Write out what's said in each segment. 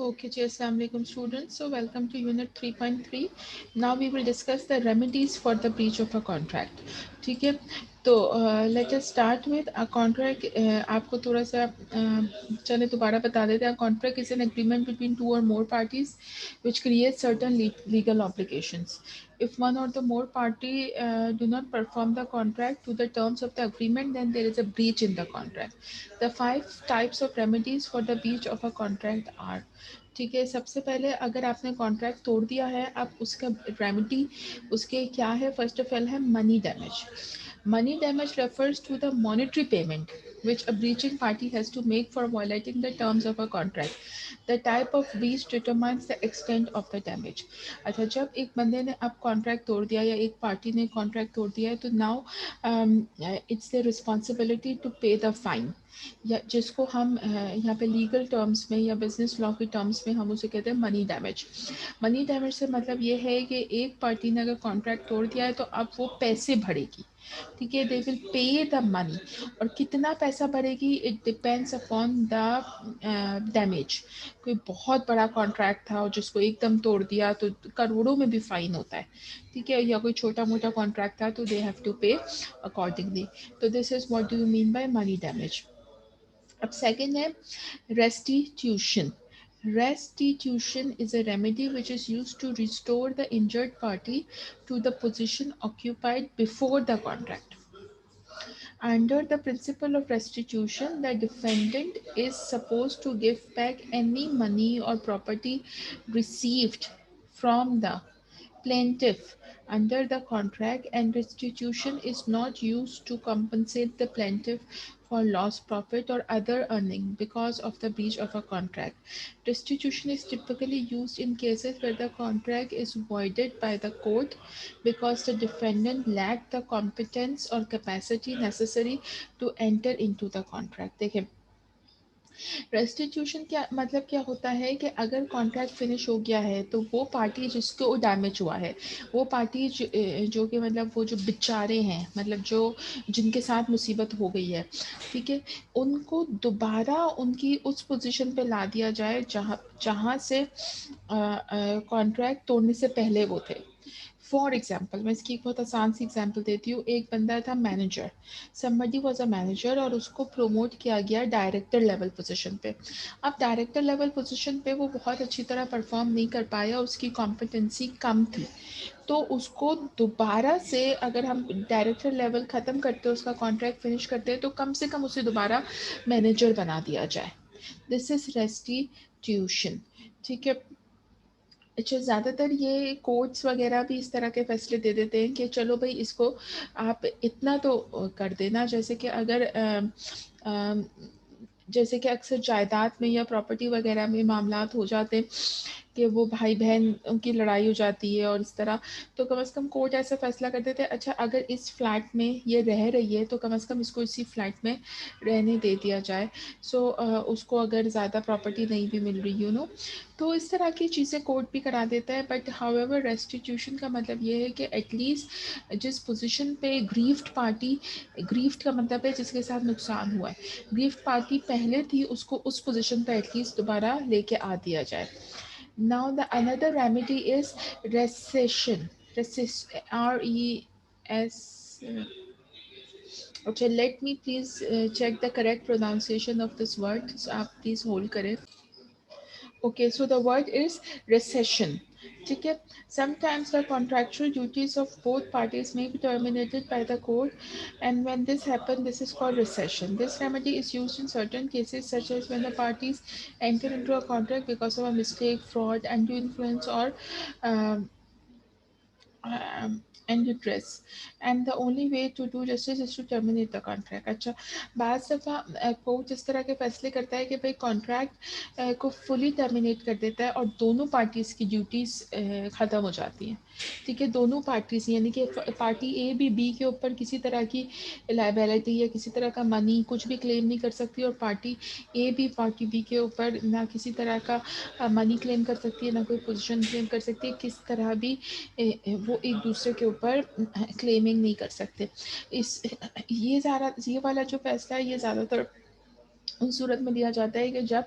Okay, ji, Assalamu alaikum students. So welcome to unit 3.3. Now we will discuss the remedies for the breach of a contract. ठीक है, तो let us start with a contract. आपको थोड़ा सा चले दोबारा बता देते हैं. A contract is an agreement between two or more parties which creates certain legal obligations. If one or the more party do not perform the contract to the terms of the agreement, then there is a breach in the contract. The five types of remedies for the breach of a contract are. ठीक है, सबसे पहले अगर आपने contract तोड़ दिया है, आप उसका रेमेडी उसके क्या है? फर्स्ट ऑफ ऑल है money damage. Money damage refers to the monetary payment which a breaching party has to make for violating the terms of a contract. The type of breach determines the extent of the damage. अच्छा, जब एक बंदे ने अब contract तोड़ दिया या एक पार्टी ने कॉन्ट्रैक्ट तोड़ दिया है, तो now it's the responsibility to pay the fine, या जिसको हम यहाँ पे लीगल टर्म्स में या बिजनेस लॉ के टर्म्स में हम उसे कहते हैं मनी डैमेज. मनी डैमेज से मतलब ये है कि एक पार्टी ने अगर कॉन्ट्रैक्ट तोड़ दिया है तो अब वो पैसे भरेगी. ठीक है, they will pay the money. और कितना पैसा भरेगी, it depends upon the damage. कोई बहुत बड़ा कॉन्ट्रैक्ट था और जिसको एकदम तोड़ दिया तो करोड़ों में भी फाइन होता है. ठीक है, या कोई छोटा मोटा कॉन्ट्रैक्ट था तो दे हैव टू पे अकॉर्डिंगली. तो this is what do you mean by money damage. अब सेकेंड है restitution. Restitution is a remedy which is used to restore the injured party to the position occupied before the contract. Under the principle of restitution, the defendant is supposed to give back any money or property received from the plaintiff under the contract, and restitution is not used to compensate the plaintiff for lost profit or other earning because of the breach of a contract. Restitution is typically used in cases where the contract is voided by the court because the defendant lacked the competence or capacity necessary to enter into the contract. देखिए, restitution क्या मतलब क्या होता है कि अगर contract finish हो गया है तो वो पार्टी जिसको डैमेज हुआ है, वो पार्टी जो कि मतलब वो जो बेचारे हैं, मतलब जो जिनके साथ मुसीबत हो गई है, ठीक है, उनको दोबारा उनकी उस पोजीशन पे ला दिया जाए जहाँ जहाँ से कॉन्ट्रैक्ट तोड़ने से पहले वो थे. फॉर एग्जाम्पल, मैं इसकी एक बहुत आसान सी एग्जाम्पल देती हूँ. एक बंदा था manager, somebody was a manager, और उसको प्रमोट किया गया डायरेक्टर लेवल पोजीशन पे. अब डायरेक्टर लेवल पोजीशन पे वो बहुत अच्छी तरह परफॉर्म नहीं कर पाया, उसकी कॉम्पिटेंसी कम थी. तो उसको दोबारा से, अगर हम डायरेक्टर लेवल ख़त्म करते उसका कॉन्ट्रैक्ट फिनिश करते हैं, तो कम से कम उसे दोबारा मैनेजर बना दिया जाए. This is restitution. ठीक है. अच्छा, ज़्यादातर ये कोर्ट्स वगैरह भी इस तरह के फैसले दे देते हैं कि चलो भाई इसको आप इतना तो कर देना. जैसे कि अगर अ, जैसे कि अक्सर जायदाद में या प्रॉपर्टी वगैरह में मामलात हो जाते हैं कि वो भाई बहन उनकी लड़ाई हो जाती है और इस तरह, तो कम से कम कोर्ट ऐसा फैसला कर देते हैं, अच्छा अगर इस फ्लैट में ये रह रही है तो कम से कम इसको इसी फ्लैट में रहने दे दिया जाए. सो उसको अगर ज़्यादा प्रॉपर्टी नहीं भी मिल रही, तो इस तरह की चीज़ें कोर्ट भी करा देता है. बट हाउएवर रेस्टिट्यूशन का मतलब ये है कि एटलीस्ट जिस पोजीशन पे ग्रीफ्ड पार्टी, ग्रीफ्ड का मतलब है जिसके साथ नुकसान हुआ है, ग्रीफ्ड पार्टी पहले थी उसको उस पोजीशन पे एटलीस्ट दोबारा लेके आ दिया जाए. Now the another remedy is recession. R E S. अच्छा, let me please check the correct pronunciation of this word. आप प्लीज होल्ड करें. Okay, so the word is recession. ठीक है. Sometimes the contractual duties of both parties may be terminated by the court, and when this happens, this is called recession. This remedy is used in certain cases, such as when the parties enter into a contract because of a mistake, fraud, undue influence, or um, and dress, and the only way to do justice is to terminate the contract. अच्छा, बाज़ दफ़ा court इस तरह के फैसले करता है कि भाई कॉन्ट्रैक्ट को फुली टर्मिनेट कर देता है और दोनों पार्टीज़ की ड्यूटीज़ ख़त्म हो जाती हैं. ठीक है, दोनों पार्टीज़ यानी कि पार्टी ए भी बी के ऊपर किसी तरह की लाइबिलिटी या किसी तरह का मनी कुछ भी क्लेम नहीं कर सकती, और पार्टी ए भी पार्टी बी के ऊपर ना किसी तरह का मनी क्लेम कर सकती है, ना कोई पोजीशन क्लेम कर सकती है. किस तरह भी वो एक दूसरे के ऊपर क्लेमिंग नहीं कर सकते. इस ये ज़्यादा ये वाला जो फैसला है ये ज़्यादातर उस सूरत में दिया जाता है कि जब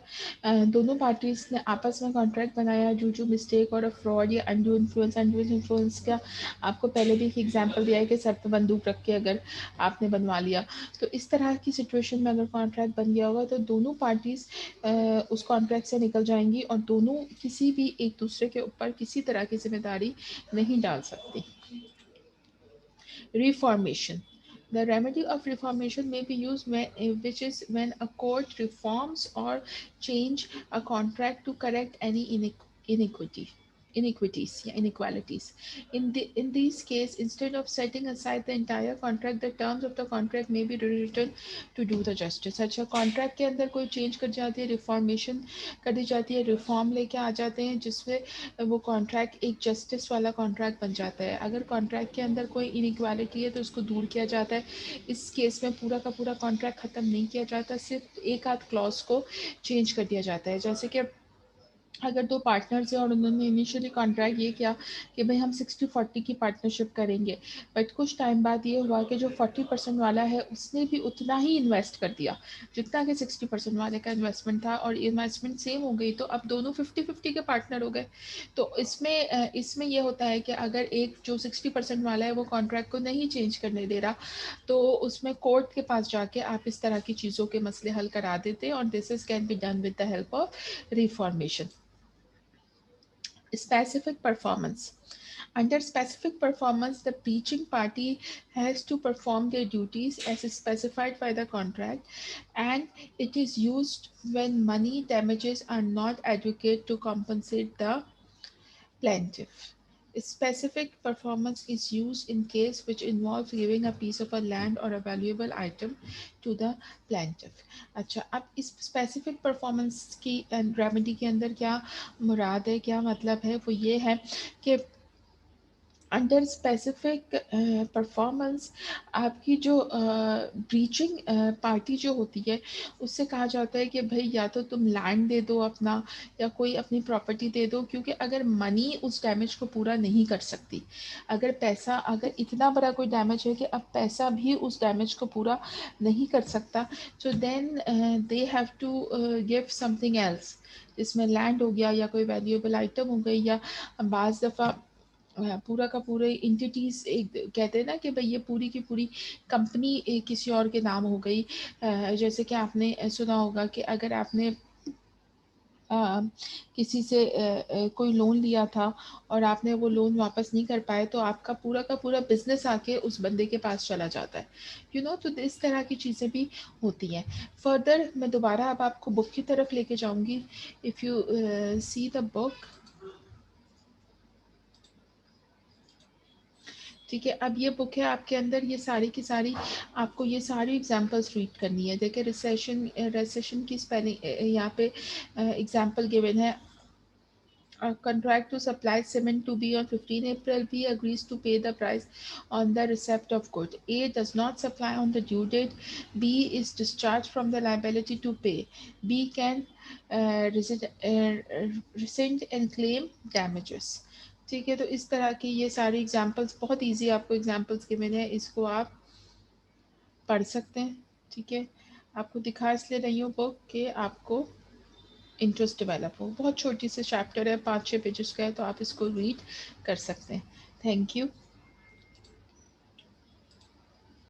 दोनों पार्टीज ने आपस में कॉन्ट्रैक्ट बनाया ड्यू टू मिस्टेक और फ्रॉड या अनडू इन्फ्लुएंस का आपको पहले भी एक एग्जांपल दिया है कि सर पे बंदूक रख के अगर आपने बनवा लिया, तो इस तरह की सिचुएशन में अगर कॉन्ट्रैक्ट बन गया होगा तो दोनों पार्टीज उस कॉन्ट्रैक्ट से निकल जाएंगी और दोनों किसी भी एक दूसरे के ऊपर किसी तरह की जिम्मेदारी नहीं डाल सकती। Reformation. The remedy of reformation may be used which is when a court reforms or change a contract to correct any inequity inequalities. In these case, instead of setting aside the entire contract, the terms of the contract may be rewritten to do the justice. अच्छा, contract के अंदर कोई change कर जाती है, reformation कर दी जाती है, रिफॉर्म लेके आ जाते हैं जिसमें वो कॉन्ट्रैक्ट एक जस्टिस वाला कॉन्ट्रैक्ट बन जाता है। अगर कॉन्ट्रैक्ट के अंदर कोई इनइक्वालिटी है तो उसको दूर किया जाता है। इस केस में पूरा का पूरा कॉन्ट्रैक्ट ख़त्म नहीं किया जाता, सिर्फ एक आध क्लॉज को चेंज कर दिया जाता है। जैसे कि अगर दो पार्टनर्स हैं और उन्होंने इनिशियली कॉन्ट्रैक्ट ये किया कि भाई हम 60-40 की पार्टनरशिप करेंगे, बट कुछ टाइम बाद ये हुआ कि जो 40% वाला है उसने भी उतना ही इन्वेस्ट कर दिया जितना कि 60% वाले का इन्वेस्टमेंट था, और इन्वेस्टमेंट सेम हो गई, तो अब दोनों 50-50 के पार्टनर हो गए। तो इसमें ये होता है कि अगर एक जो 60% वाला है वो कॉन्ट्रैक्ट को नहीं चेंज करने दे रहा, तो उसमें कोर्ट के पास जाके आप इस तरह की चीज़ों के मसले हल करा देते हैं, और this is can be done with the help of reformation. Specific performance. Under specific performance, the breaching party has to perform their duties as specified by the contract, and it is used when money damages are not adequate to compensate the plaintiff. Specific performance is used in case which involves giving a piece of a land or a valuable item to the plaintiff. अच्छा, अब इस specific performance की remedy के अंदर क्या मुराद है, क्या मतलब है, वो ये है कि अंडर स्पेसिफिक परफॉर्मेंस आपकी जो ब्रीचिंग पार्टी जो होती है उससे कहा जाता है कि भाई या तो तुम लैंड दे दो अपना, या कोई अपनी प्रॉपर्टी दे दो, क्योंकि अगर मनी उस डैमेज को पूरा नहीं कर सकती, अगर पैसा, अगर इतना बड़ा कोई डैमेज है कि अब पैसा भी उस डैमेज को पूरा नहीं कर सकता, तो then they have to give something else, जिसमें लैंड हो गया या कोई वैल्यूएबल आइटम हो गई, या बाज़ दफ़ा पूरा का पूरे इंटिटीज एक कहते हैं ना कि भाई ये पूरी की पूरी कंपनी किसी और के नाम हो गई। जैसे कि आपने सुना होगा कि अगर आपने अ, किसी से कोई लोन लिया था और आपने वो लोन वापस नहीं कर पाए, तो आपका पूरा का पूरा बिजनेस आके उस बंदे के पास चला जाता है, तो इस तरह की चीज़ें भी होती हैं। फर्दर मैं दोबारा अब आपको बुक की तरफ लेके जाऊंगी। If you see the book, ठीक है, अब ये बुक है आपके अंदर, ये सारी की सारी आपको ये सारी एग्जांपल्स रीड करनी है। देखिए रिसेशन की स्पेलिंग यहाँ पे एग्जांपल गिवन है। A contract to supply cement to B on 15 April. B agrees to pay the price on the receipt of good. A does not supply on the due date. B is discharged from the liability to pay. B can rescind and claim damages. ठीक है, तो इस तरह की ये सारी examples बहुत easy आपको एग्जांपल्स के मैंने इसको आप पढ़ सकते हैं। ठीक है, आपको दिखा इसलिए रही हूँ बुक कि आपको इंटरेस्ट डेवलप हो। बहुत छोटी सी चैप्टर है, 5-6 पेजेस का है, तो आप इसको रीड कर सकते हैं। Thank you.